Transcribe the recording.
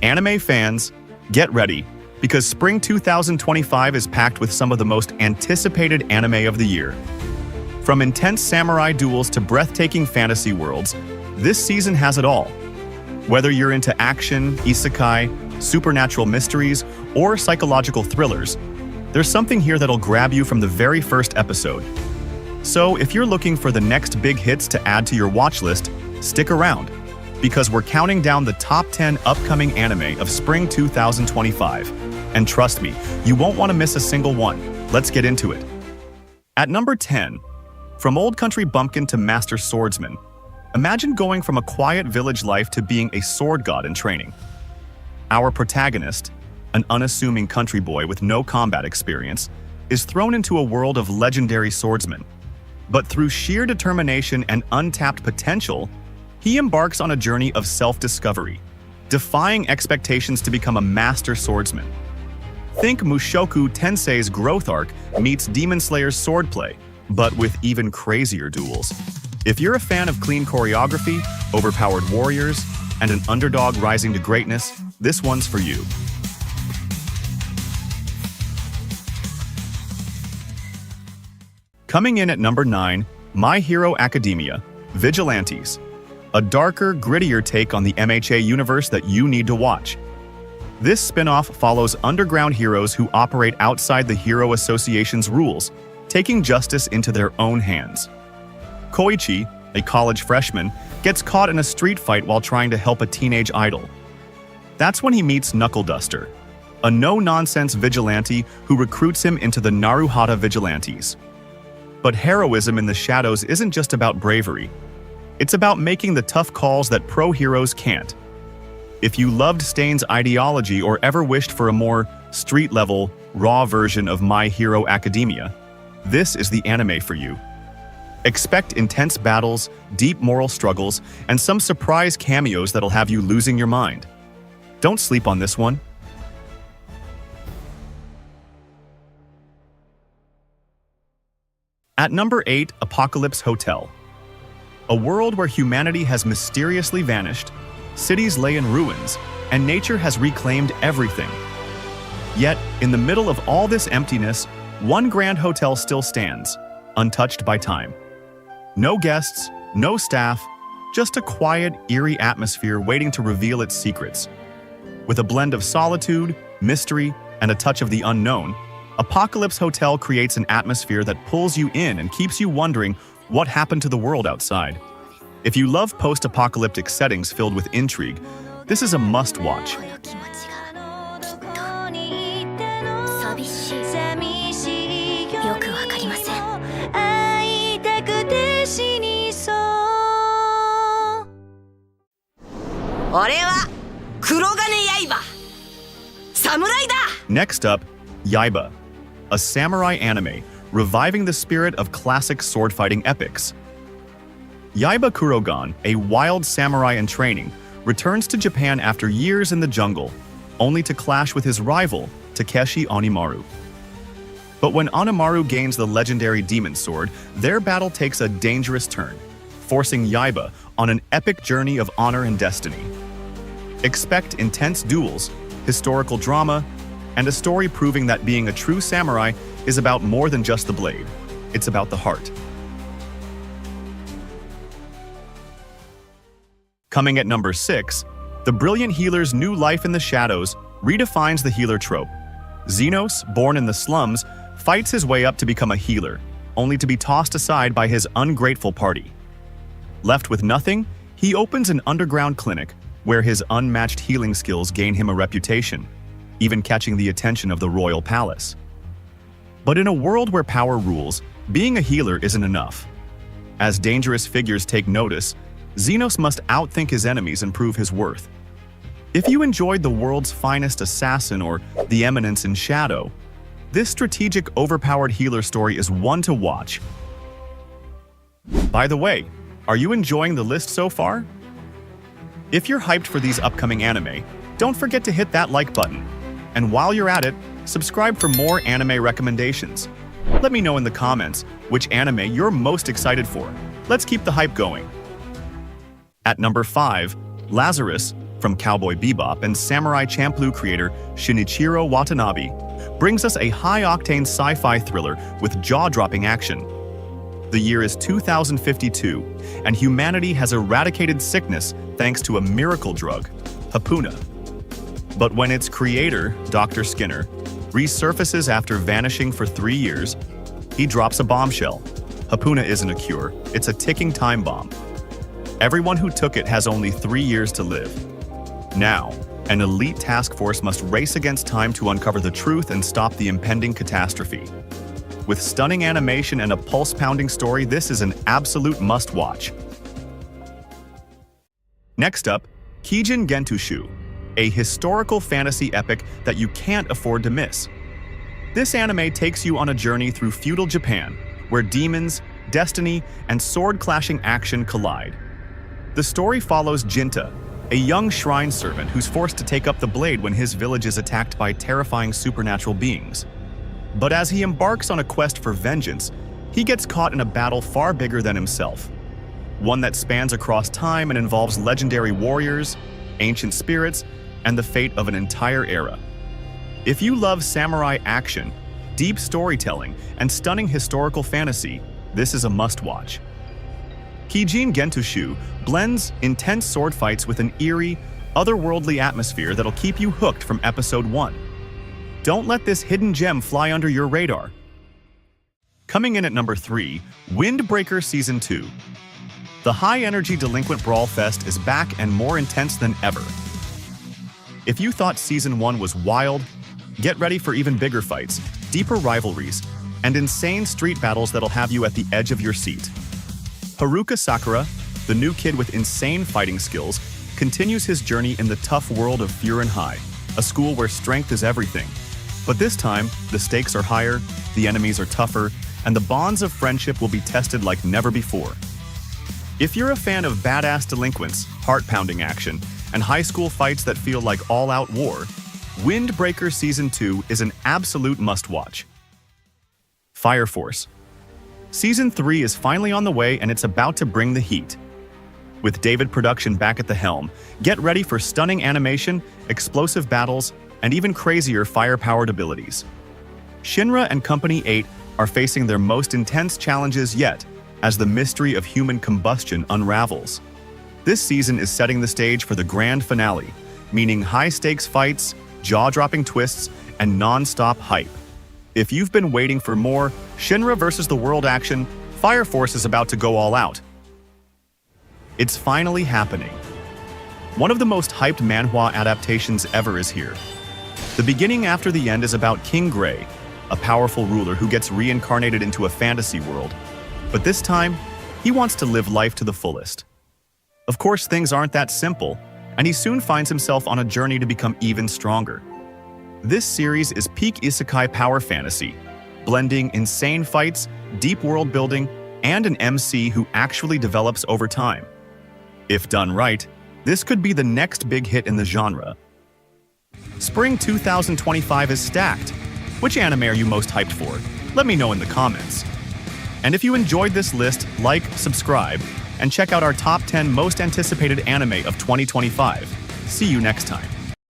Anime fans, get ready, because spring 2025 is packed with some of the most anticipated anime of the year. From intense samurai duels to breathtaking fantasy worlds, this season has it all. Whether you're into action, isekai, supernatural mysteries, or psychological thrillers, there's something here that'll grab you from the very first episode. So if you're looking for the next big hits to add to your watch list, stick around, because we're counting down the top 10 upcoming anime of spring 2025. And trust me, you won't want to miss a single one. Let's get into it. At number 10, from old country bumpkin to master swordsman, imagine going from a quiet village life to being a sword god in training. Our protagonist, an unassuming country boy with no combat experience, is thrown into a world of legendary swordsmen. But through sheer determination and untapped potential, he embarks on a journey of self-discovery, defying expectations to become a master swordsman. Think Mushoku Tensei's growth arc meets Demon Slayer's swordplay, but with even crazier duels. If you're a fan of clean choreography, overpowered warriors, and an underdog rising to greatness, this one's for you. Coming in at number 9, My Hero Academia, Vigilantes. A darker, grittier take on the MHA universe that you need to watch. This spin-off follows underground heroes who operate outside the Hero Association's rules, taking justice into their own hands. Koichi, a college freshman, gets caught in a street fight while trying to help a teenage idol. That's when he meets Knuckle Duster, a no-nonsense vigilante who recruits him into the Naruhata Vigilantes. But heroism in the shadows isn't just about bravery. It's about making the tough calls that pro heroes can't. If you loved Stain's ideology or ever wished for a more street-level, raw version of My Hero Academia, this is the anime for you. Expect intense battles, deep moral struggles, and some surprise cameos that'll have you losing your mind. Don't sleep on this one. At number 8, Apocalypse Hotel. A world where humanity has mysteriously vanished, cities lay in ruins, and nature has reclaimed everything. Yet, in the middle of all this emptiness, one grand hotel still stands, untouched by time. No guests, no staff, just a quiet, eerie atmosphere waiting to reveal its secrets. With a blend of solitude, mystery, and a touch of the unknown, Apocalypse Hotel creates an atmosphere that pulls you in and keeps you wondering what happened to the world outside. If you love post-apocalyptic settings filled with intrigue, this is a must-watch. Next up, Yaiba, a samurai anime reviving the spirit of classic sword-fighting epics. Yaiba Kurogan, a wild samurai in training, returns to Japan after years in the jungle, only to clash with his rival, Takeshi Onimaru. But when Onimaru gains the legendary demon sword, their battle takes a dangerous turn, forcing Yaiba on an epic journey of honor and destiny. Expect intense duels, historical drama, and a story proving that being a true samurai is about more than just the blade. It's about the heart. Coming at number 6, The Brilliant Healer's new life in the shadows redefines the healer trope. Xenos, born in the slums, fights his way up to become a healer, only to be tossed aside by his ungrateful party. Left with nothing, he opens an underground clinic where his unmatched healing skills gain him a reputation, even catching the attention of the royal palace. But in a world where power rules, being a healer isn't enough. As dangerous figures take notice, Xenos must outthink his enemies and prove his worth. If you enjoyed The World's Finest Assassin or The Eminence in Shadow, this strategic, overpowered healer story is one to watch. By the way, are you enjoying the list so far? If you're hyped for these upcoming anime, don't forget to hit that like button. And while you're at it, subscribe for more anime recommendations. Let me know in the comments which anime you're most excited for. Let's keep the hype going. At number 5, Lazarus, from Cowboy Bebop and Samurai Champloo creator Shinichiro Watanabe, brings us a high-octane sci-fi thriller with jaw-dropping action. The year is 2052, and humanity has eradicated sickness thanks to a miracle drug, Hapuna. But when its creator, Dr. Skinner, resurfaces after vanishing for 3 years, he drops a bombshell. Hapuna isn't a cure, it's a ticking time bomb. Everyone who took it has only 3 years to live. Now, an elite task force must race against time to uncover the truth and stop the impending catastrophe. With stunning animation and a pulse-pounding story, this is an absolute must-watch. Next up, Keijin Gentushu, a historical fantasy epic that you can't afford to miss. This anime takes you on a journey through feudal Japan, where demons, destiny, and sword-clashing action collide. The story follows Jinta, a young shrine servant who's forced to take up the blade when his village is attacked by terrifying supernatural beings. But as he embarks on a quest for vengeance, he gets caught in a battle far bigger than himself. One that spans across time and involves legendary warriors, ancient spirits, and the fate of an entire era. If you love samurai action, deep storytelling, and stunning historical fantasy, this is a must-watch. Keijin Gentushu blends intense sword fights with an eerie, otherworldly atmosphere that'll keep you hooked from episode 1. Don't let this hidden gem fly under your radar. Coming in at number 3, Windbreaker Season 2. The high-energy delinquent brawl fest is back and more intense than ever. If you thought Season 1 was wild, get ready for even bigger fights, deeper rivalries, and insane street battles that'll have you at the edge of your seat. Haruka Sakura, the new kid with insane fighting skills, continues his journey in the tough world of Furin High, a school where strength is everything. But this time, the stakes are higher, the enemies are tougher, and the bonds of friendship will be tested like never before. If you're a fan of badass delinquents, heart-pounding action, and high school fights that feel like all-out war, Windbreaker Season 2 is an absolute must-watch. Fire Force. Season 3 is finally on the way and it's about to bring the heat. With David Production back at the helm, get ready for stunning animation, explosive battles, and even crazier fire-powered abilities. Shinra and Company 8 are facing their most intense challenges yet as the mystery of human combustion unravels. This season is setting the stage for the grand finale, meaning high-stakes fights, jaw-dropping twists, and non-stop hype. If you've been waiting for more Shinra vs. the World action, Fire Force is about to go all out. It's finally happening. One of the most hyped manhwa adaptations ever is here. The beginning after the end is about King Gray, a powerful ruler who gets reincarnated into a fantasy world. But this time, he wants to live life to the fullest. Of course, things aren't that simple, and he soon finds himself on a journey to become even stronger. This series is peak isekai power fantasy, blending insane fights, deep world building, and an MC who actually develops over time. If done right, this could be the next big hit in the genre. Spring 2025 is stacked. Which anime are you most hyped for? Let me know in the comments. And if you enjoyed this list, like, subscribe, and check out our top 10 most anticipated anime of 2025. See you next time.